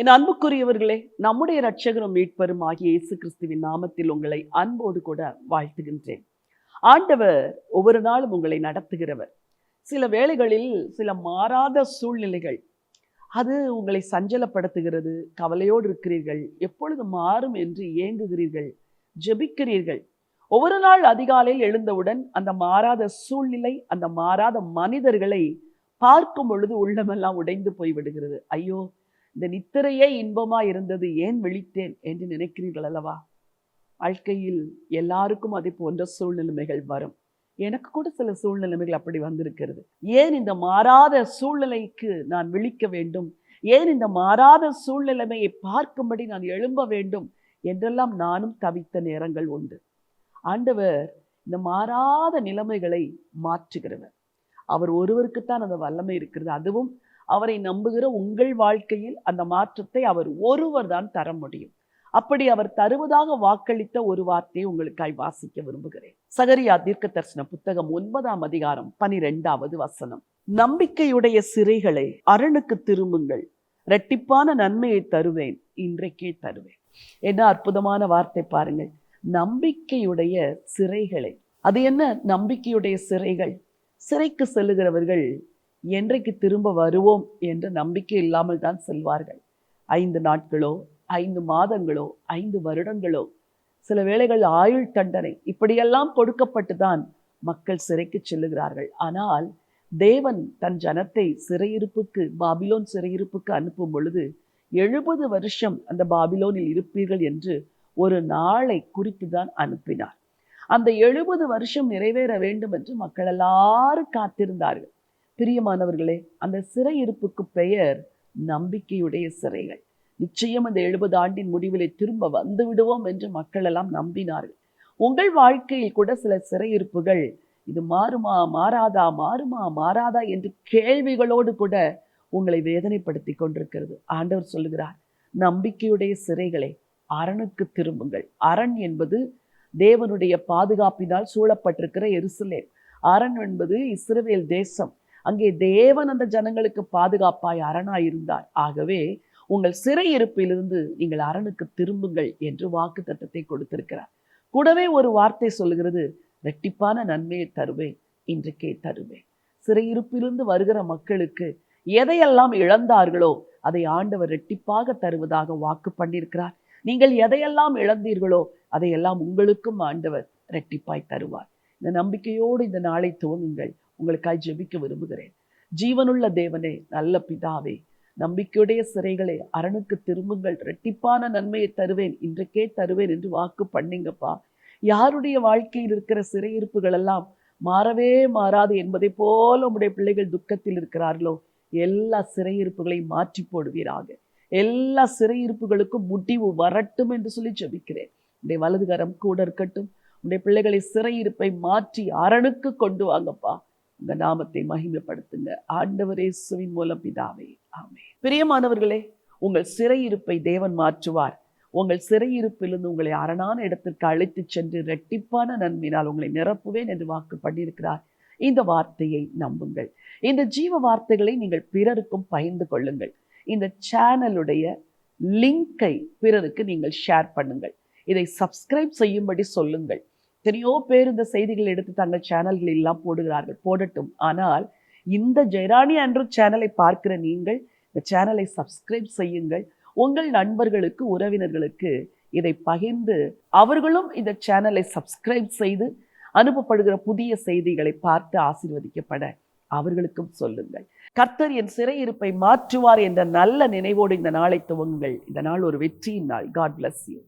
என் அன்புக்குரியவர்களே, நம்முடைய இரட்சகரும் மீட்பரும் ஆகிய இயேசு கிறிஸ்துவின் நாமத்தில் உங்களை அன்போடு கூட வாழ்த்துகின்றேன். ஆண்டவர் ஒவ்வொரு நாளும் உங்களை நடத்துகிறவர். சில வேளைகளில் சில மாறாத சூழ்நிலைகள் அது உங்களை சஞ்சலப்படுத்துகிறது. கவலையோடு இருக்கிறீர்கள், எப்பொழுது மாறும் என்று ஏங்குகிறீர்கள், ஜெபிக்கிறீர்கள். ஒவ்வொரு நாள் அதிகாலையில் எழுந்தவுடன் அந்த மாறாத சூழ்நிலை, அந்த மாறாத மனிதர்களை பார்க்கும் பொழுது உள்ளமெல்லாம் உடைந்து போய்விடுகிறது. ஐயோ, இந்த நித்திரையே இன்பமா இருந்தது, ஏன் விழித்தேன் என்று நினைக்கிறீர்கள் அல்லவா? வாழ்க்கையில் எல்லாருக்கும் அதை போன்ற சூழ்நிலைமைகள் வரும். எனக்கு கூட சில சூழ்நிலைமைகள் அப்படி வந்திருக்கிறது. ஏன் இந்த மாறாத சூழ்நிலைக்கு நான் விழிக்க வேண்டும், ஏன் இந்த மாறாத சூழ்நிலைமையை பார்க்கும்படி நான் எழும்ப வேண்டும் என்றெல்லாம் நானும் தவித்த நேரங்கள் உண்டு. ஆண்டவர் இந்த மாறாத நிலைமைகளை மாற்றுகிறவர். அவர் ஒருவருக்குத்தான் அந்த வல்லமை இருக்கிறது. அதுவும் அவரை நம்புகிற உங்கள் வாழ்க்கையில் அந்த மாற்றத்தை அவர் ஒருவர் தான் தர முடியும். அப்படி அவர் தருவதாக வாக்களித்த ஒரு வார்த்தையை உங்களுக்காய் வாசிக்க விரும்புகிறேன். சகரியா தீர்க்கதரிசன புத்தகம் 9ஆம் அதிகாரம் 12வது வசனம். நம்பிக்கையுடைய சிறைகளை அரணுக்கு திரும்புங்கள், இரட்டிப்பான நன்மையை தருவேன், இன்றைக்கே தருவேன். என்ன அற்புதமான வார்த்தை பாருங்கள். நம்பிக்கையுடைய சிறைகளை. அது என்ன நம்பிக்கையுடைய சிறைகள்? சிறைக்கு செல்லுகிறவர்கள் என்றைக்கு திரும்ப வருவோம் என்ற நம்பிக்கை இல்லாமல் தான் செல்வார்கள். 5 நாட்களோ, 5 மாதங்களோ, 5 வருடங்களோ, சில வேளைகள் ஆயுள் தண்டனை, இப்படியெல்லாம் கொடுக்கப்பட்டு தான் மக்கள் சிறைக்கு செல்லுகிறார்கள். ஆனால் தேவன் தன் ஜனத்தை சிறையிருப்புக்கு, பாபிலோன் சிறையிருப்புக்கு அனுப்பும் பொழுது 70 வருஷம் அந்த பாபிலோனில் இருப்பீர்கள் என்று ஒரு நாளை குறித்து தான் அனுப்பினார். அந்த 70 வருஷம் நிறைவேற வேண்டும் என்று மக்கள் எல்லாரும் காத்திருந்தார்கள். பிரியமானவர்களே, அந்த சிறையிருப்புக்கு பெயர் நம்பிக்கையுடைய சிறைகள். நிச்சயம் அந்த 70 ஆண்டின் முடிவிலே திரும்ப வந்து விடுவோம் என்று மக்கள் எல்லாம் நம்பினார்கள். உங்கள் வாழ்க்கையில் கூட சில சிறையிருப்புகள் இது மாறுமா மாறாதா, மாறுமா மாறாதா என்று கேள்விகளோடு கூட உங்களை வேதனைப்படுத்தி கொண்டிருக்கிறது. ஆண்டவர் சொல்லுகிறார், நம்பிக்கையுடைய சிறைகளை அரணுக்கு திரும்புங்கள். அரண் என்பது தேவனுடைய பாதுகாப்பினால் சூழப்பட்டிருக்கிற எருசலேம். அரண் என்பது இஸ்ரவேல் தேசம். அங்கே தேவன் அந்த ஜனங்களுக்கு பாதுகாப்பாய் அரணாயிருந்தார். ஆகவே உங்கள் சிறையிருப்பிலிருந்து நீங்கள் அரணுக்கு திரும்புங்கள் என்று வாக்கு தத்தத்தை கொடுத்திருக்கிறார். கூடவே ஒரு வார்த்தை சொல்லுகிறது, இரட்டிப்பான நன்மையை தருவேன், இன்றைக்கே தருவேன். சிறையிருப்பிலிருந்து வருகிற மக்களுக்கு எதையெல்லாம் இழந்தார்களோ அதை ஆண்டவர் இரட்டிப்பாக தருவதாக வாக்கு பண்ணியிருக்கிறார். நீங்கள் எதையெல்லாம் இழந்தீர்களோ அதையெல்லாம் உங்களுக்கும் ஆண்டவர் இரட்டிப்பாய் தருவார். இந்த நம்பிக்கையோடு இந்த நாளை துவங்குங்கள். உங்களுக்காய் ஜெபிக்க விரும்புகிறேன். ஜீவனுள்ள தேவனே, நல்ல பிதாவே, நம்பிக்கையுடைய சிறைகளை அரணுக்கு திரும்புங்கள், இரட்டிப்பான நன்மையை தருவேன், இன்றைக்கே தருவேன் என்று வாக்கு பண்ணீங்கப்பா. யாருடைய வாழ்க்கையில் இருக்கிற சிறையிருப்புகள் எல்லாம் மாறவே மாறாது என்பதை போல உம்முடைய பிள்ளைகள் துக்கத்தில் இருக்கிறார்களோ, எல்லா சிறையிருப்புகளையும் மாற்றி போடுவீராக. எல்லா சிறையிருப்புகளுக்கும் முடிவு வரட்டும் என்று சொல்லி ஜெபிக்கிறேன். உடைய வலதுகரம் கூட இருக்கட்டும். உடைய பிள்ளைகளை சிறையிருப்பை மாற்றி அரணுக்கு கொண்டு வாங்கப்பா. உங்க நாமத்தை மகிமைப்படுத்துங்க ஆண்டவர் இயேசுவின் மூலம் பிதாவே, ஆமென். பிரியமானவர்களே, உங்கள் சிறையிருப்பை தேவன் மாற்றுவார். உங்கள் சிறையிருப்பிலிருந்து உங்களை அரணான இடத்திற்கு அழைத்து சென்று இரட்டிப்பான நன்மையினால் உங்களை நிரப்புவேன் என்று வாக்கு பண்ணியிருக்கிறார். இந்த வார்த்தையை நம்புங்கள். இந்த ஜீவ வார்த்தைகளை நீங்கள் பிறருக்கும் பகிர்ந்து கொள்ளுங்கள். இந்த சேனலுடைய லிங்கை பிறருக்கு நீங்கள் ஷேர் பண்ணுங்கள். இதை சப்ஸ்கிரைப் செய்யும்படி சொல்லுங்கள். எத்தனையோ பேர் இந்த செய்திகளை எடுத்து தங்கள் சேனல்கள் எல்லாம் போடுகிறார்கள், போடட்டும். ஆனால் இந்த ஜெயராணி ஆண்ட்ரூ சேனலை பார்க்கிற நீங்கள் இந்த சேனலை சப்ஸ்கிரைப் செய்யுங்கள். உங்கள் நண்பர்களுக்கு, உறவினர்களுக்கு இதை பகிர்ந்து அவர்களும் இந்த சேனலை சப்ஸ்கிரைப் செய்து அனுப்பப்படுகிற புதிய செய்திகளை பார்த்து ஆசீர்வதிக்கப்பட அவர்களுக்கும் சொல்லுங்கள். கர்த்தர் என் சிறையிருப்பை மாற்றுவார் என்ற நல்ல நினைவோடு இந்த நாளை துவங்குங்கள். இந்த நாள் ஒரு வெற்றியின் நாள். God bless you.